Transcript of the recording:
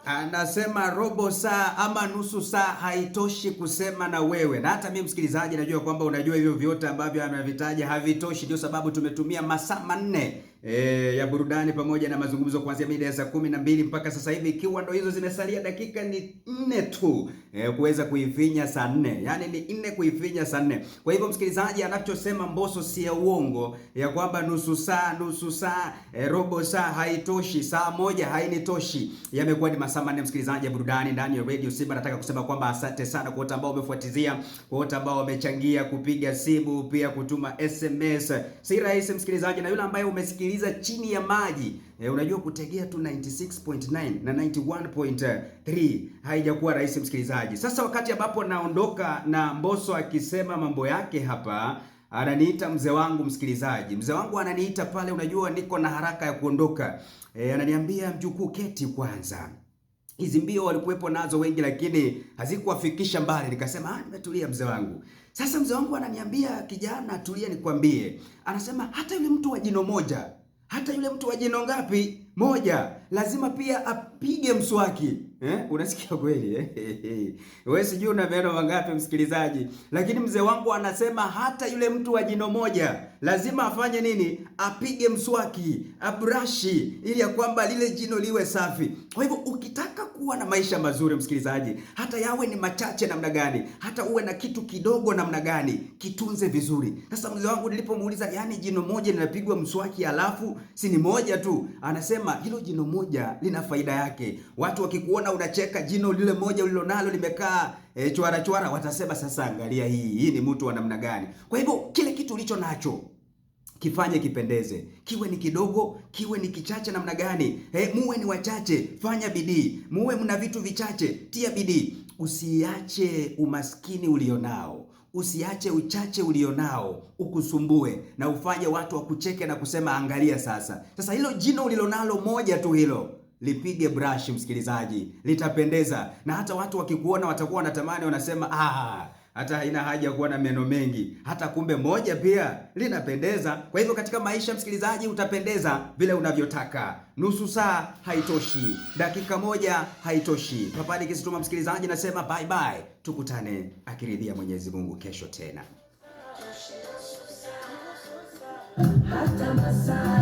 Anasema robo saa ama nusu saa haitoshi kusema na wewe. Na hata mimi msikilizaji, najua kwamba unajua hivyo vyote ambavyo anavitaja havitoshi. Ndio sababu tumetumia masaa manne ya burudani pamoja na mazungumzo kuanzia mida ya saa 12 mpaka sasa hivi, ikiwa ndo hizo zimesalia dakika ni 4 tu kuweza kuifinya saa 4. Yaani ni 4 kuifinya saa 4. Kwa hivyo msikilizaji, anachosema Mbosso si ya uongo, ya kwamba nusu saa, robo saa haitoshi, saa moja hainitoshi. Yamekuwa ni masaa manne msikilizaji ya burudani ndani ya Radio Simba. Nataka kusema kwamba asante sana kwa wote ambao wamefuatilia, kwa wote ambao wamechangia kupiga simu, pia kutuma SMS. Si rahisi msikilizaji, na yule ambaye umesikiliza chini ya maji, unajua kutegea tu 96.9 na 91.3 haijakuwa rahisi msikilizaji. Sasa wakati ambapo naondoka na Mbosso akisema mambo yake hapa, ananiita mzee wangu msikilizaji. Mzee wangu ananiita pale, unajua niko na haraka ya kuondoka. Ananiambia mjukuu, keti kwanza. Hizi mbio walikuwepo nazo wengi lakini hazikuwafikisha mbali. Nikasema nimetulia mzee wangu. Sasa mzee wangu ananiambia, kijana tulia nikwambie. Anasema hata yule mtu wa jino moja, hata yule mtu wa jino ngapi? Moja, lazima pia apige mswaki. Unasikia kweli? Wewe sijui una meno mangapi msikilizaji, lakini mzee wangu anasema hata yule mtu wa jino moja lazima afanye nini? Apige mswaki, abrashi, ili ya kwamba lile jino liwe safi. Kwa hivyo ukitaka kuwa na maisha mazuri msikilizaji, hata yawe ni machache namna gani, hata uwe na kitu kidogo namna gani, kitunze vizuri. Sasa mzee wangu nilipomuuliza, yani jino moja linapigwa mswaki alafu si ni moja tu? Anasema hilo jino moja lina faida yake. Watu wakikuona unacheka jino lile moja ulilonalo limekaa chwara, watasema sasa angalia hii ni mtu wa namna gani. Kwa hivyo kile kitu ulicho nacho kifanye kipendeze, kiwe ni kidogo, kiwe ni kichache namna gani, muwe ni wachache, fanya bidii. Muwe mna vitu vichache, tia bidii. Usiache umaskini ulionao, usiache uchache ulionao ukusumbue na ufanye watu wakucheke na kusema angalia sasa hilo jino ulilonalo moja tu hilo lipige brush msikilizaji, litapendeza. Na hata watu wakikuona watakuwa wanatamani, wanasema hata haina haja kuwa na meno mengi, hata kumbe moja pia linapendeza. Kwa hivyo katika maisha msikilizaji, utapendeza vile unavyotaka. Nusu saa haitoshi, dakika moja haitoshi. Papadi kisituma msikilizaji, nasema bye bye, tukutane akiridhia Mwenyezi Mungu kesho tena. Hata masaa